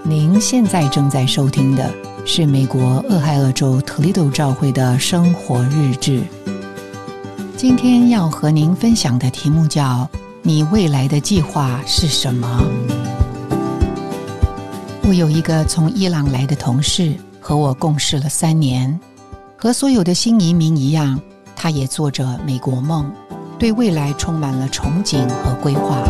您现在正在收听的是美国俄亥俄州特利多教会的生活日志。今天要和您分享的题目叫你未来的计划是什么？我有一个从伊朗来的同事，和我共事了3年。和所有的新移民一样，他也做着美国梦，对未来充满了憧憬和规划。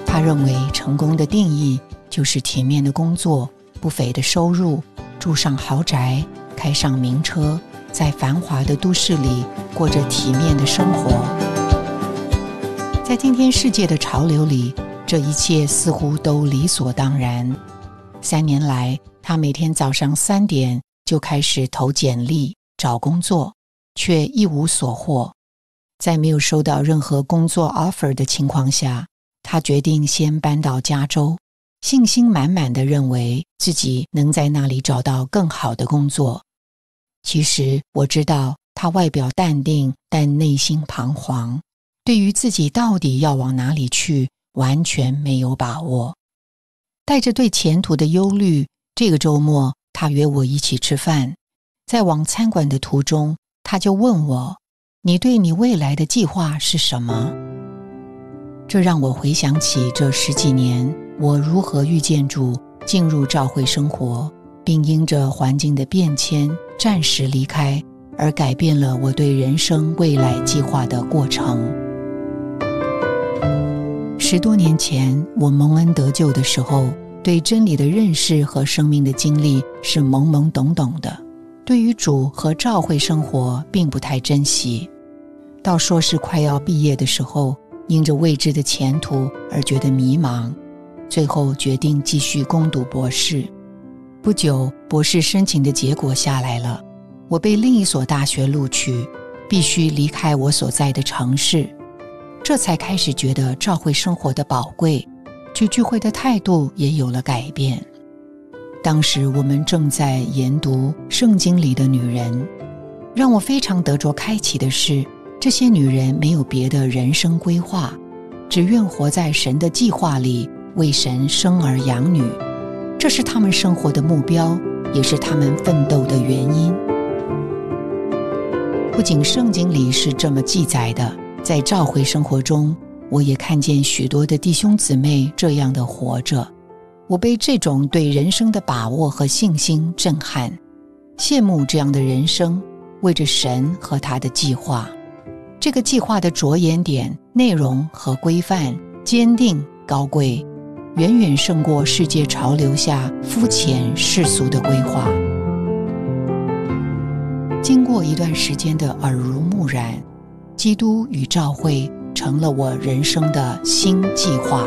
他认为成功的定义就是体面的工作、不菲的收入、住上豪宅、开上名车，在繁华的都市里过着体面的生活。在今天世界的潮流里，这一切似乎都理所当然。3年来，他每天早上3点就开始投简历找工作，却一无所获。在没有收到任何工作 offer 的情况下，他决定先搬到加州，信心满满地认为自己能在那里找到更好的工作。其实我知道他外表淡定，但内心彷徨，对于自己到底要往哪里去完全没有把握。带着对前途的忧虑，这个周末他约我一起吃饭。在往餐馆的途中，他就问我，你对你未来的计划是什么？这让我回想起这10几年我如何遇见主，进入教会生活，并因着环境的变迁暂时离开，而改变了我对人生未来计划的过程。10多年前，我蒙恩得救的时候，对真理的认识和生命的经历是懵懵懂懂的，对于主和教会生活并不太珍惜。到硕士快要毕业的时候，因着未知的前途而觉得迷茫，最后决定继续攻读博士。不久，博士申请的结果下来了，我被另一所大学录取，必须离开我所在的城市。这才开始觉得教会生活的宝贵，去聚会的态度也有了改变。当时我们正在研读圣经里的女人，让我非常得着开启的是，这些女人没有别的人生规划，只愿活在神的计划里，为神生儿养女。这是她们生活的目标，也是她们奋斗的原因。不仅圣经里是这么记载的，在教会生活中，我也看见许多的弟兄姊妹这样的活着。我被这种对人生的把握和信心震撼，羡慕这样的人生，为着神和他的计划。这个计划的着眼点、内容和规范坚定高贵，远远胜过世界潮流下肤浅世俗的规划。经过一段时间的耳濡目染，基督与教会成了我人生的新计划。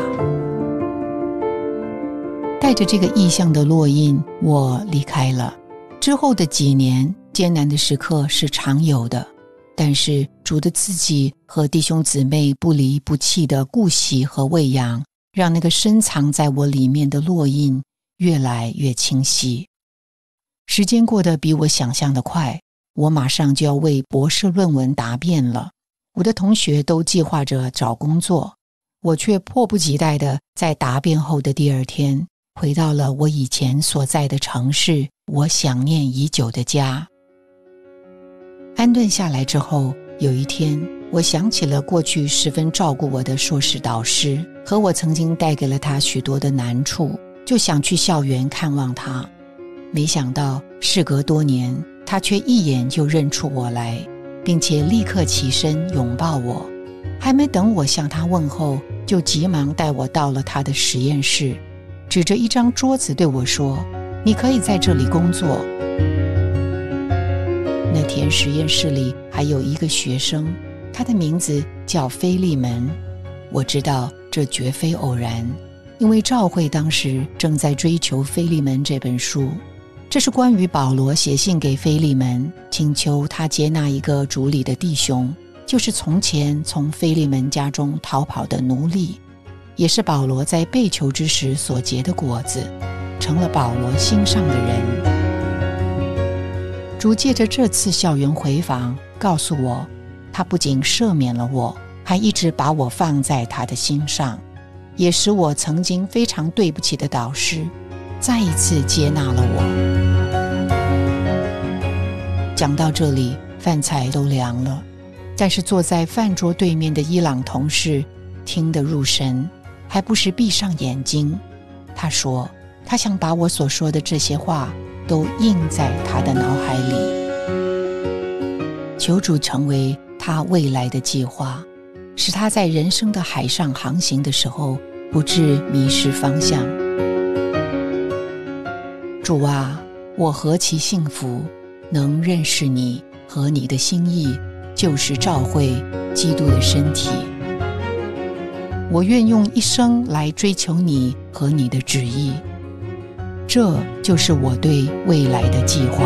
带着这个意向的烙印，我离开了。之后的几年，艰难的时刻是常有的，但是主的自己和弟兄姊妹不离不弃的顾惜和喂养，让那个深藏在我里面的烙印越来越清晰。时间过得比我想象的快，我马上就要为博士论文答辩了。我的同学都计划着找工作，我却迫不及待地在答辩后的第2天回到了我以前所在的城市，我想念已久的家。安顿下来之后，有一天我想起了过去十分照顾我的硕士导师，和我曾经带给了他许多的难处，就想去校园看望他。没想到事隔多年，他却一眼就认出我来，并且立刻起身拥抱我。还没等我向他问候，就急忙带我到了他的实验室，指着一张桌子对我说，你可以在这里工作。那天实验室里还有一个学生，他的名字叫腓利门。我知道这绝非偶然，因为教会当时正在追求《腓利门》这本书。这是关于保罗写信给腓利门，请求他接纳一个主里的弟兄，就是从前从腓利门家中逃跑的奴隶，也是保罗在被囚之时所结的果子，成了保罗心上的人。主借着这次校园回访告诉我，他不仅赦免了我，还一直把我放在他的心上，也使我曾经非常对不起的导师再一次接纳了我。讲到这里，饭菜都凉了，但是坐在饭桌对面的伊朗同事听得入神，还不时闭上眼睛。他说他想把我所说的这些话都印在他的脑海里。求主成为他未来的计划，使他在人生的海上航行的时候不致迷失方向。主啊，我何其幸福，能认识你和你的心意，就是召会基督的身体。我愿用一生来追求你和你的旨意，这就是我对未来的计划。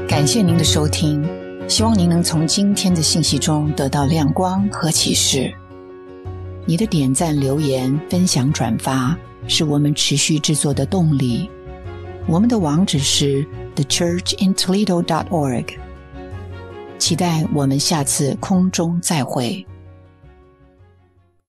感谢您的收听，希望您能从今天的信息中得到亮光和启示。你的点赞、留言、分享、转发是我们持续制作的动力。我们的网址是 thechurchintoledo.org。期待我们下次空中再会。